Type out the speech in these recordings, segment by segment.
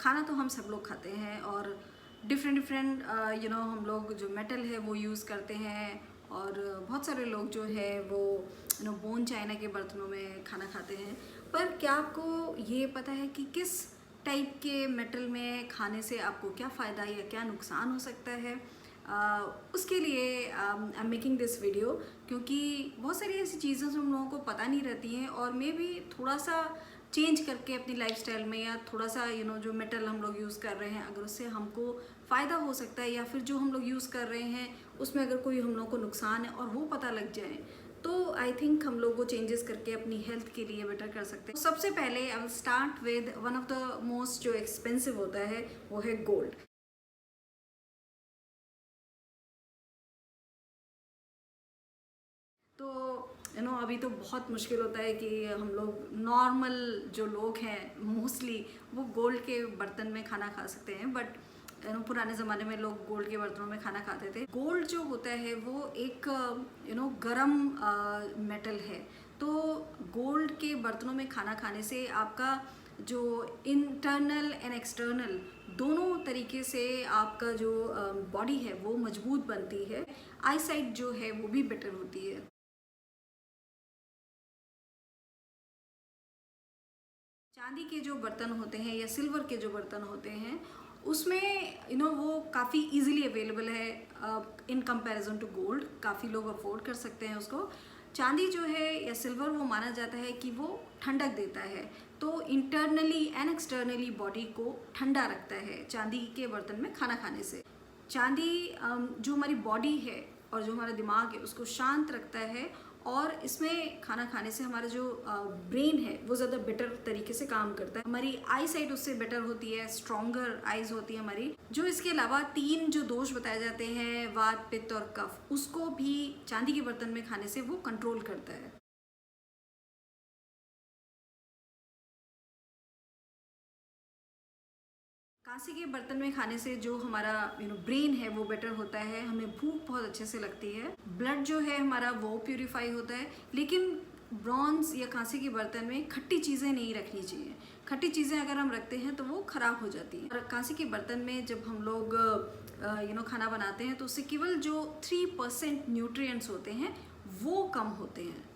खाना तो हम सब लोग खाते हैं और डिफरेंट डिफरेंट हम लोग जो मेटल है वो यूज़ करते हैं और बहुत सारे लोग जो है वो बोन चाइना के बर्तनों में खाना खाते हैं। पर क्या आपको ये पता है कि किस टाइप के मेटल में खाने से आपको क्या फ़ायदा या क्या नुकसान हो सकता है? उसके लिए I am making this video, क्योंकि बहुत सारी ऐसी चीज़ें जो हम लोगों को पता नहीं रहती हैं और मे भी थोड़ा सा चेंज करके अपनी लाइफस्टाइल में या थोड़ा सा जो मेटल हम लोग यूज़ कर रहे हैं अगर उससे हमको फ़ायदा हो सकता है या फिर जो हम लोग यूज़ कर रहे हैं उसमें अगर कोई हम लोग को नुकसान है और वो पता लग जाए तो आई थिंक हम लोग वो चेंजेस करके अपनी हेल्थ के लिए बेटर कर सकते हैं। सबसे पहले I will start with one of the most जो एक्सपेंसिव होता है वो है गोल्ड। तो अभी तो बहुत मुश्किल होता है कि हम लोग नॉर्मल जो लोग हैं मोस्टली वो गोल्ड के बर्तन में खाना खा सकते हैं, बट पुराने ज़माने में लोग गोल्ड के बर्तनों में खाना खाते थे। गोल्ड जो होता है वो एक गरम मेटल है। तो गोल्ड के बर्तनों में खाना खाने से आपका जो इंटरनल एंड एक्सटर्नल दोनों तरीके से आपका जो बॉडी है वो मजबूत बनती है। आई साइट जो है वो भी बेटर होती है। चांदी के जो बर्तन होते हैं या सिल्वर के जो बर्तन होते हैं उसमें वो काफ़ी इजीली अवेलेबल है इन कंपैरिजन टू गोल्ड। काफ़ी लोग अफोर्ड कर सकते हैं उसको। चांदी जो है या सिल्वर वो माना जाता है कि वो ठंडक देता है, तो इंटरनली एंड एक्सटर्नली बॉडी को ठंडा रखता है चांदी के बर्तन में खाना खाने से। चांदी जो हमारी बॉडी है और जो हमारा दिमाग है उसको शांत रखता है और इसमें खाना खाने से हमारा जो ब्रेन है वो ज़्यादा बेटर तरीके से काम करता है। हमारी आई साइट उससे बेटर होती है, स्ट्रॉन्गर आइज होती है हमारी। जो इसके अलावा 3 जो दोष बताए जाते हैं वात, पित्त और कफ, उसको भी चांदी के बर्तन में खाने से वो कंट्रोल करता है। कांसे के बर्तन में खाने से जो हमारा ब्रेन है वो बेटर होता है, हमें भूख बहुत अच्छे से लगती है, ब्लड जो है हमारा वो प्यूरिफाई होता है। लेकिन ब्रॉन्ज या कांसे के बर्तन में खट्टी चीज़ें नहीं रखनी चाहिए। खट्टी चीज़ें अगर हम रखते हैं तो वो ख़राब हो जाती हैं। और कांसे के बर्तन में जब हम लोग खाना बनाते हैं तो उससे केवल जो 3% न्यूट्रिएंट्स होते हैं वो कम होते हैं।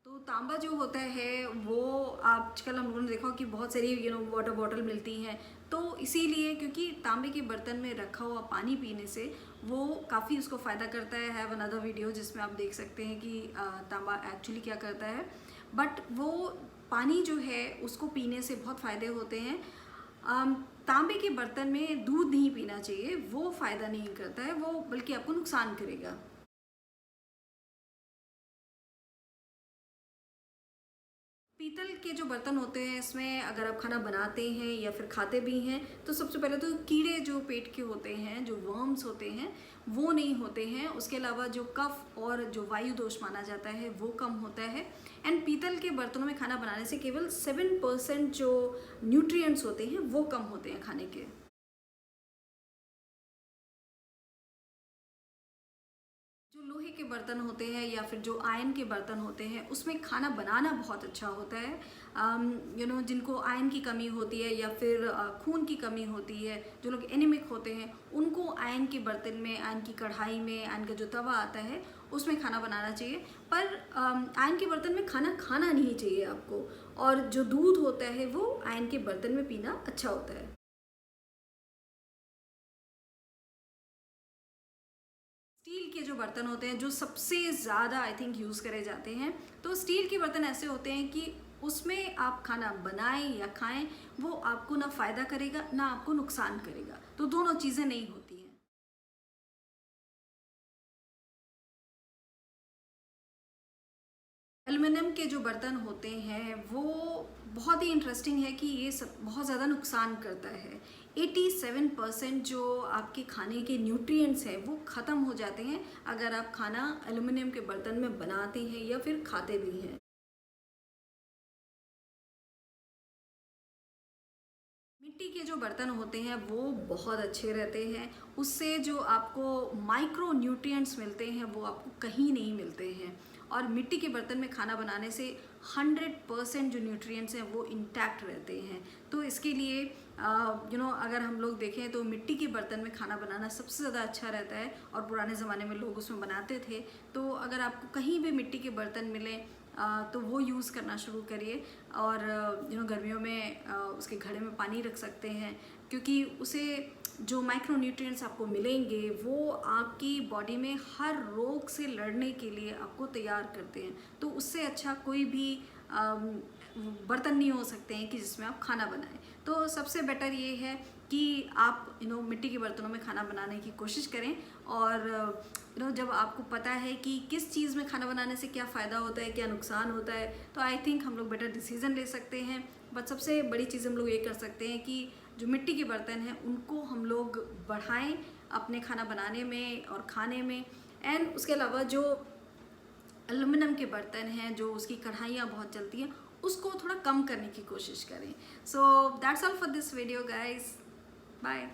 तो तांबा जो होता है वो आजकल हम लोगों ने देखा कि बहुत सारी वाटर बॉटल मिलती हैं। तो इसीलिए क्योंकि तांबे के बर्तन में रखा हुआ पानी पीने से वो काफ़ी उसको फ़ायदा करता है। हैव अनदर वीडियो जिसमें आप देख सकते हैं कि तांबा एक्चुअली क्या करता है। बट वो पानी जो है उसको पीने से बहुत फ़ायदे होते हैं। तांबे के बर्तन में दूध नहीं पीना चाहिए, वो फ़ायदा नहीं करता है, वो बल्कि आपको नुकसान करेगा। पीतल के जो बर्तन होते हैं इसमें अगर आप खाना बनाते हैं या फिर खाते भी हैं तो सबसे पहले तो कीड़े जो पेट के होते हैं, जो वर्म्स होते हैं, वो नहीं होते हैं। उसके अलावा जो कफ और जो वायु दोष माना जाता है वो कम होता है। एंड पीतल के बर्तनों में खाना बनाने से केवल 7% जो न्यूट्रिएंट्स होते हैं वो कम होते हैं खाने के। जो लोहे के बर्तन होते हैं या फिर जो आयरन के बर्तन होते हैं उसमें खाना बनाना बहुत अच्छा होता है। जिनको आयरन की कमी होती है या फिर खून की कमी होती है, जो लोग एनीमिक होते हैं, उनको आयरन के बर्तन में, आयरन की कढ़ाई में, आयरन का जो तवा आता है उसमें खाना बनाना चाहिए। पर आयरन के बर्तन में खाना खाना नहीं चाहिए आपको। और जो दूध होता है वो आयरन के बर्तन में पीना अच्छा होता है। स्टील के जो बर्तन होते हैं जो सबसे ज़्यादा आई थिंक यूज़ करे जाते हैं, तो स्टील के बर्तन ऐसे होते हैं कि उसमें आप खाना बनाएं या खाएं वो आपको ना फ़ायदा करेगा ना आपको नुकसान करेगा, तो दोनों चीज़ें नहीं होती हैं। एल्युमिनियम के जो बर्तन होते हैं वो बहुत ही इंटरेस्टिंग है कि ये सब बहुत ज़्यादा नुकसान करता है। 87% जो आपके खाने के न्यूट्रिएंट्स हैं वो ख़त्म हो जाते हैं अगर आप खाना एल्युमिनियम के बर्तन में बनाते हैं या फिर खाते भी हैं। मिट्टी के जो बर्तन होते हैं वो बहुत अच्छे रहते हैं। उससे जो आपको माइक्रो न्यूट्रिएंट्स मिलते हैं वो आपको कहीं नहीं मिलते हैं। और मिट्टी के बर्तन में खाना बनाने से 100% जो न्यूट्रिएंट्स हैं वो इंटैक्ट रहते हैं। तो इसके लिए अगर हम लोग देखें तो मिट्टी के बर्तन में खाना बनाना सबसे ज़्यादा अच्छा रहता है, और पुराने ज़माने में लोग उसमें बनाते थे। तो अगर आपको कहीं भी मिट्टी के बर्तन मिले तो वो यूज़ करना शुरू करिए। और गर्मियों में उसके घड़े में पानी रख सकते हैं, क्योंकि उसे जो माइक्रो न्यूट्रिएंट्स आपको मिलेंगे वो आपकी बॉडी में हर रोग से लड़ने के लिए आपको तैयार करते हैं। तो उससे अच्छा कोई भी बर्तन नहीं हो सकते हैं कि जिसमें आप खाना बनाएं। तो सबसे बेटर ये है कि आप मिट्टी के बर्तनों में खाना बनाने की कोशिश करें। और जब आपको पता है कि किस चीज़ में खाना बनाने से क्या फ़ायदा होता है, क्या नुकसान होता है, तो आई थिंक हम लोग बेटर डिसीज़न ले सकते हैं। बट सबसे बड़ी चीज़ हम लोग ये कर सकते हैं कि जो मिट्टी के बर्तन हैं उनको हम लोग बढ़ाएं अपने खाना बनाने में और खाने में। एंड उसके अलावा जो एल्युमिनियम के बर्तन हैं, जो उसकी कढ़ाइयाँ बहुत चलती हैं, उसको थोड़ा कम करने की कोशिश करें। So that's all for this video guys, bye.